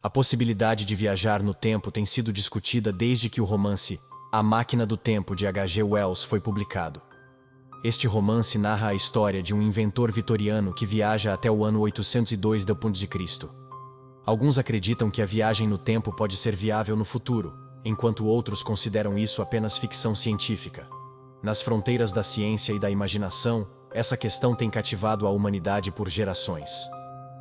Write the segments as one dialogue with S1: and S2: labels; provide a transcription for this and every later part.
S1: A possibilidade de viajar no tempo tem sido discutida desde que o romance A Máquina do Tempo de H.G. Wells foi publicado. Este romance narra a história de um inventor vitoriano que viaja até o ano 802 d.C. Alguns acreditam que a viagem no tempo pode ser viável no futuro, enquanto outros consideram isso apenas ficção científica. Nas fronteiras da ciência e da imaginação, essa questão tem cativado a humanidade por gerações.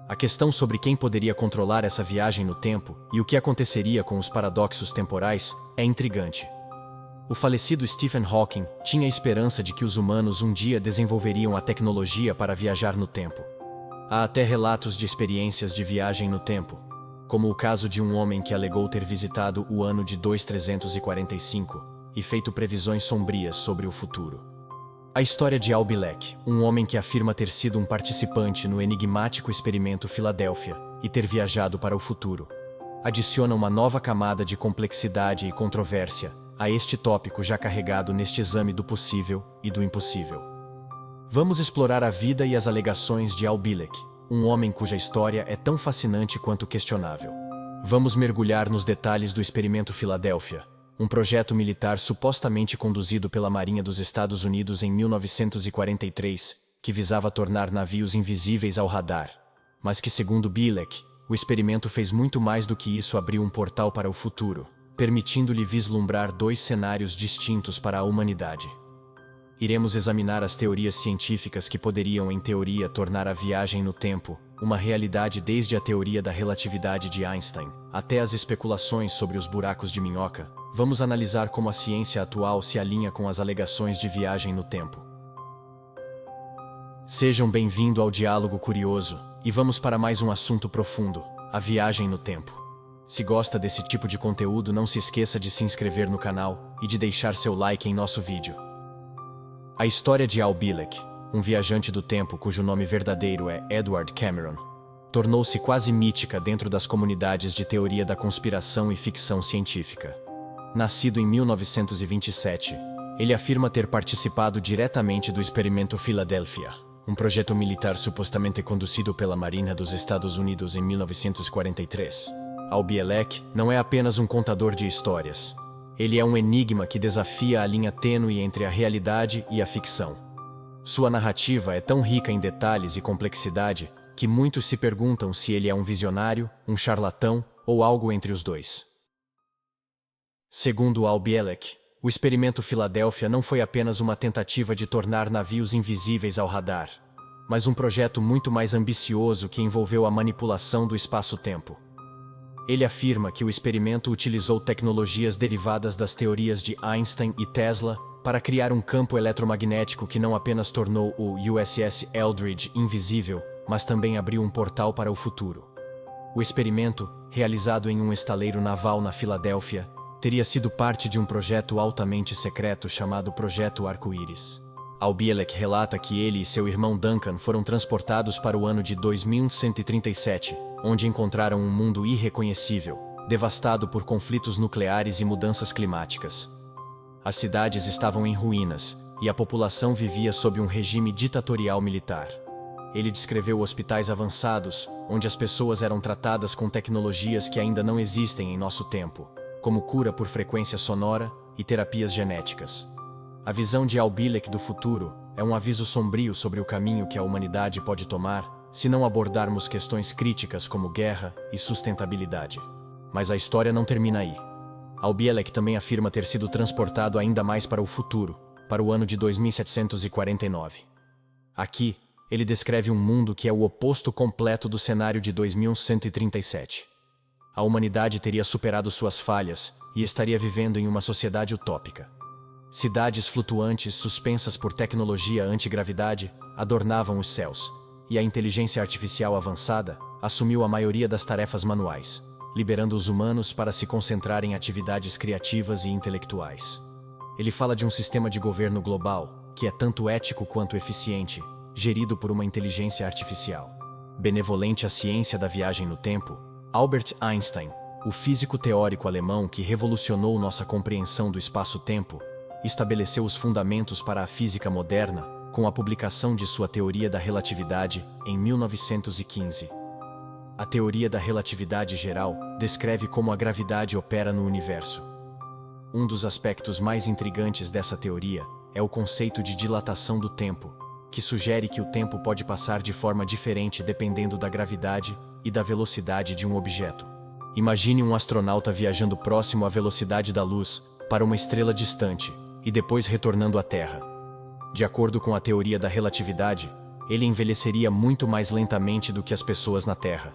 S1: A questão sobre quem poderia controlar essa viagem no tempo e o que aconteceria com os paradoxos temporais é intrigante. O falecido Stephen Hawking tinha esperança de que os humanos um dia desenvolveriam a tecnologia para viajar no tempo. Há até relatos de experiências de viagem no tempo, como o caso de um homem que alegou ter visitado o ano de 2345 e feito previsões sombrias sobre o futuro. A história de Al-Bielek, um homem que afirma ter sido um participante no enigmático experimento Filadélfia e ter viajado para o futuro, adiciona uma nova camada de complexidade e controvérsia a este tópico já carregado neste exame do possível e do impossível. Vamos explorar a vida e as alegações de Al-Bielek, um homem cuja história é tão fascinante quanto questionável. Vamos mergulhar nos detalhes do experimento Filadélfia, um projeto militar supostamente conduzido pela Marinha dos Estados Unidos em 1943, que visava tornar navios invisíveis ao radar, mas que, segundo Bielek, o experimento fez muito mais do que isso: abriu um portal para o futuro, permitindo-lhe vislumbrar dois cenários distintos para a humanidade. Iremos examinar as teorias científicas que poderiam, em teoria, tornar a viagem no tempo uma realidade, desde a teoria da relatividade de Einstein até as especulações sobre os buracos de minhoca. Vamos analisar como a ciência atual se alinha com as alegações de viagem no tempo. Sejam bem-vindos ao Diálogo Curioso, e vamos para mais um assunto profundo: a viagem no tempo. Se gosta desse tipo de conteúdo, não se esqueça de se inscrever no canal e de deixar seu like em nosso vídeo. A história de Al-Bielek, um viajante do tempo cujo nome verdadeiro é Edward Cameron, tornou-se quase mítica dentro das comunidades de teoria da conspiração e ficção científica. Nascido em 1927, ele afirma ter participado diretamente do experimento Filadélfia, um projeto militar supostamente conduzido pela Marinha dos Estados Unidos em 1943. Al-Bielek não é apenas um contador de histórias. Ele é um enigma que desafia a linha tênue entre a realidade e a ficção. Sua narrativa é tão rica em detalhes e complexidade que muitos se perguntam se ele é um visionário, um charlatão ou algo entre os dois. Segundo Al-Bielek, o experimento Filadélfia não foi apenas uma tentativa de tornar navios invisíveis ao radar, mas um projeto muito mais ambicioso que envolveu a manipulação do espaço-tempo. Ele afirma que o experimento utilizou tecnologias derivadas das teorias de Einstein e Tesla para criar um campo eletromagnético que não apenas tornou o USS Eldridge invisível, mas também abriu um portal para o futuro. O experimento, realizado em um estaleiro naval na Filadélfia, teria sido parte de um projeto altamente secreto chamado Projeto Arco-Íris. Al-Bielek relata que ele e seu irmão Duncan foram transportados para o ano de 2137, onde encontraram um mundo irreconhecível, devastado por conflitos nucleares e mudanças climáticas. As cidades estavam em ruínas, e a população vivia sob um regime ditatorial militar. Ele descreveu hospitais avançados, onde as pessoas eram tratadas com tecnologias que ainda não existem em nosso tempo, como cura por frequência sonora e terapias genéticas. A visão de Al-Bielek do futuro é um aviso sombrio sobre o caminho que a humanidade pode tomar se não abordarmos questões críticas como guerra e sustentabilidade. Mas a história não termina aí. Al-Bielek também afirma ter sido transportado ainda mais para o futuro, para o ano de 2749. Aqui, ele descreve um mundo que é o oposto completo do cenário de 2137. A humanidade teria superado suas falhas e estaria vivendo em uma sociedade utópica. Cidades flutuantes suspensas por tecnologia antigravidade adornavam os céus, e a inteligência artificial avançada assumiu a maioria das tarefas manuais, liberando os humanos para se concentrar em atividades criativas e intelectuais. Ele fala de um sistema de governo global que é tanto ético quanto eficiente, gerido por uma inteligência artificial. Benevolente à ciência da viagem no tempo, Albert Einstein, o físico teórico alemão que revolucionou nossa compreensão do espaço-tempo, estabeleceu os fundamentos para a física moderna com a publicação de sua teoria da relatividade em 1915. A teoria da relatividade geral descreve como a gravidade opera no universo. Um dos aspectos mais intrigantes dessa teoria é o conceito de dilatação do tempo, que sugere que o tempo pode passar de forma diferente dependendo da gravidade e da velocidade de um objeto. Imagine um astronauta viajando próximo à velocidade da luz para uma estrela distante e depois retornando à Terra. De acordo com a teoria da relatividade, ele envelheceria muito mais lentamente do que as pessoas na Terra.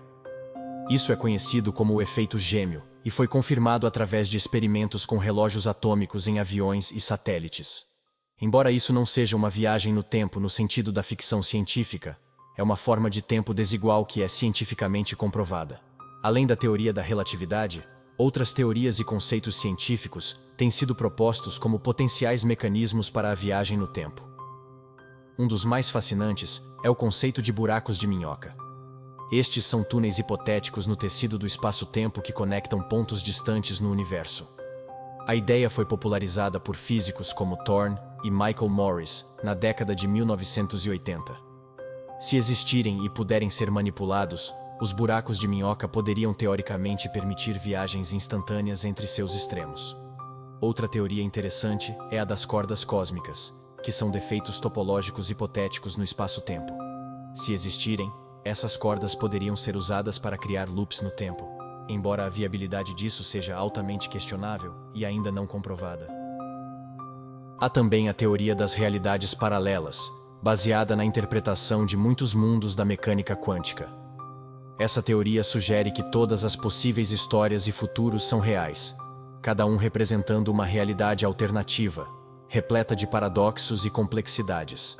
S1: Isso é conhecido como o efeito gêmeo e foi confirmado através de experimentos com relógios atômicos em aviões e satélites. Embora isso não seja uma viagem no tempo no sentido da ficção científica, é uma forma de tempo desigual que é cientificamente comprovada. Além da teoria da relatividade, outras teorias e conceitos científicos têm sido propostos como potenciais mecanismos para a viagem no tempo. Um dos mais fascinantes é o conceito de buracos de minhoca. Estes são túneis hipotéticos no tecido do espaço-tempo que conectam pontos distantes no universo. A ideia foi popularizada por físicos como Thorne e Michael Morris na década de 1980. Se existirem e puderem ser manipulados, os buracos de minhoca poderiam teoricamente permitir viagens instantâneas entre seus extremos. Outra teoria interessante é a das cordas cósmicas, que são defeitos topológicos hipotéticos no espaço-tempo. Se existirem, essas cordas poderiam ser usadas para criar loops no tempo, embora a viabilidade disso seja altamente questionável e ainda não comprovada. Há também a teoria das realidades paralelas, baseada na interpretação de muitos mundos da mecânica quântica. Essa teoria sugere que todas as possíveis histórias e futuros são reais, cada um representando uma realidade alternativa, repleta de paradoxos e complexidades.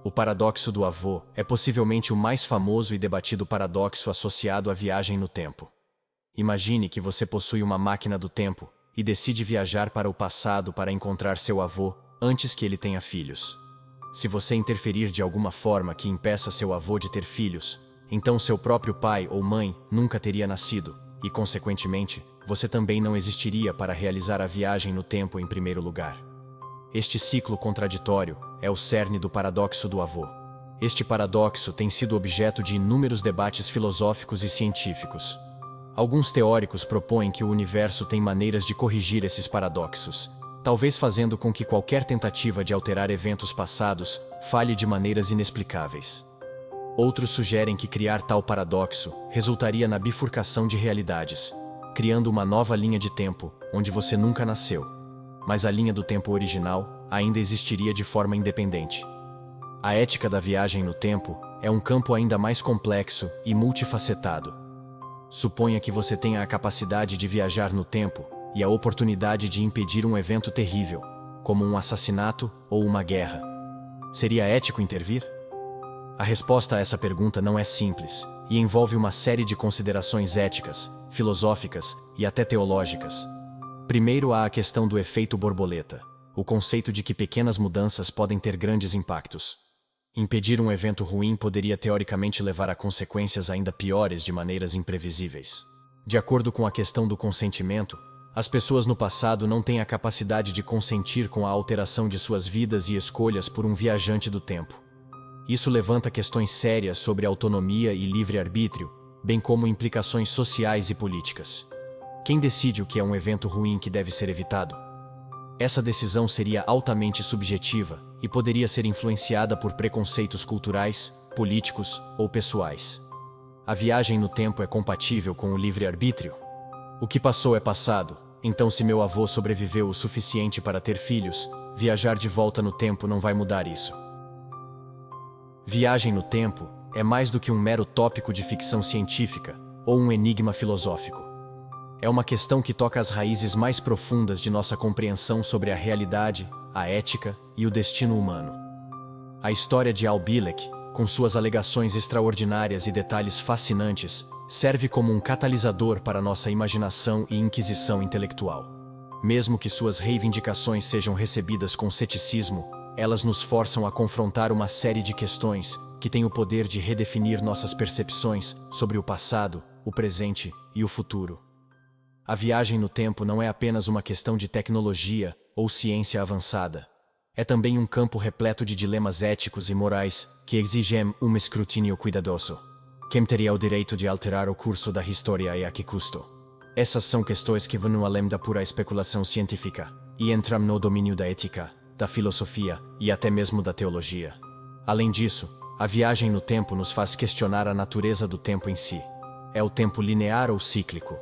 S1: O paradoxo do avô é possivelmente o mais famoso e debatido paradoxo associado à viagem no tempo. Imagine que você possui uma máquina do tempo e decide viajar para o passado para encontrar seu avô antes que ele tenha filhos. Se você interferir de alguma forma que impeça seu avô de ter filhos, então seu próprio pai ou mãe nunca teria nascido, e, consequentemente, você também não existiria para realizar a viagem no tempo em primeiro lugar. Este ciclo contraditório é o cerne do paradoxo do avô. Este paradoxo tem sido objeto de inúmeros debates filosóficos e científicos. Alguns teóricos propõem que o universo tem maneiras de corrigir esses paradoxos, talvez fazendo com que qualquer tentativa de alterar eventos passados falhe de maneiras inexplicáveis. Outros sugerem que criar tal paradoxo resultaria na bifurcação de realidades, criando uma nova linha de tempo, onde você nunca nasceu. Mas a linha do tempo original ainda existiria de forma independente. A ética da viagem no tempo é um campo ainda mais complexo e multifacetado. Suponha que você tenha a capacidade de viajar no tempo e a oportunidade de impedir um evento terrível, como um assassinato ou uma guerra. Seria ético intervir? A resposta a essa pergunta não é simples e envolve uma série de considerações éticas, filosóficas e até teológicas. Primeiro há a questão do efeito borboleta, o conceito de que pequenas mudanças podem ter grandes impactos. Impedir um evento ruim poderia teoricamente levar a consequências ainda piores de maneiras imprevisíveis. De acordo com a questão do consentimento, as pessoas no passado não têm a capacidade de consentir com a alteração de suas vidas e escolhas por um viajante do tempo. Isso levanta questões sérias sobre autonomia e livre-arbítrio, bem como implicações sociais e políticas. Quem decide o que é um evento ruim que deve ser evitado? Essa decisão seria altamente subjetiva e poderia ser influenciada por preconceitos culturais, políticos ou pessoais. A viagem no tempo é compatível com o livre-arbítrio? O que passou é passado, então se meu avô sobreviveu o suficiente para ter filhos, viajar de volta no tempo não vai mudar isso. Viagem no tempo é mais do que um mero tópico de ficção científica ou um enigma filosófico. É uma questão que toca as raízes mais profundas de nossa compreensão sobre a realidade, a ética e o destino humano. A história de Al Bielek, com suas alegações extraordinárias e detalhes fascinantes, serve como um catalisador para nossa imaginação e inquisição intelectual. Mesmo que suas reivindicações sejam recebidas com ceticismo, elas nos forçam a confrontar uma série de questões que têm o poder de redefinir nossas percepções sobre o passado, o presente e o futuro. A viagem no tempo não é apenas uma questão de tecnologia ou ciência avançada. É também um campo repleto de dilemas éticos e morais que exigem um escrutínio cuidadoso. Quem teria o direito de alterar o curso da história e a que custo? Essas são questões que vão além da pura especulação científica e entram no domínio da ética, da filosofia e até mesmo da teologia. Além disso, a viagem no tempo nos faz questionar a natureza do tempo em si. É o tempo linear ou cíclico?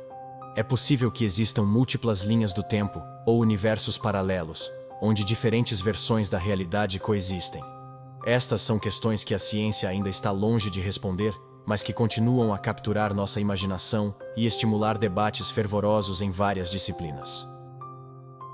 S1: É possível que existam múltiplas linhas do tempo ou universos paralelos, onde diferentes versões da realidade coexistem. Estas são questões que a ciência ainda está longe de responder, mas que continuam a capturar nossa imaginação e estimular debates fervorosos em várias disciplinas.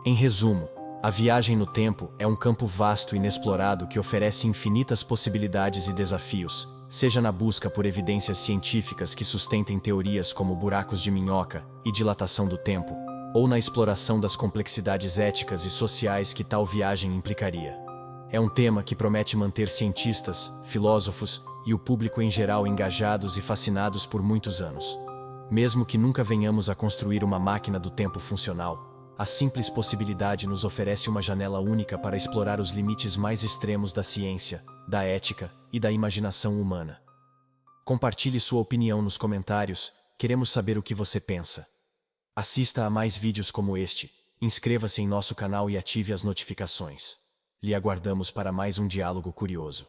S1: Em resumo, a viagem no tempo é um campo vasto e inexplorado que oferece infinitas possibilidades e desafios, seja na busca por evidências científicas que sustentem teorias como buracos de minhoca e dilatação do tempo, ou na exploração das complexidades éticas e sociais que tal viagem implicaria. É um tema que promete manter cientistas, filósofos e o público em geral engajados e fascinados por muitos anos. Mesmo que nunca venhamos a construir uma máquina do tempo funcional, a simples possibilidade nos oferece uma janela única para explorar os limites mais extremos da ciência, da ética e da imaginação humana. Compartilhe sua opinião nos comentários, queremos saber o que você pensa. Assista a mais vídeos como este, inscreva-se em nosso canal e ative as notificações. Lhe aguardamos para mais um diálogo curioso.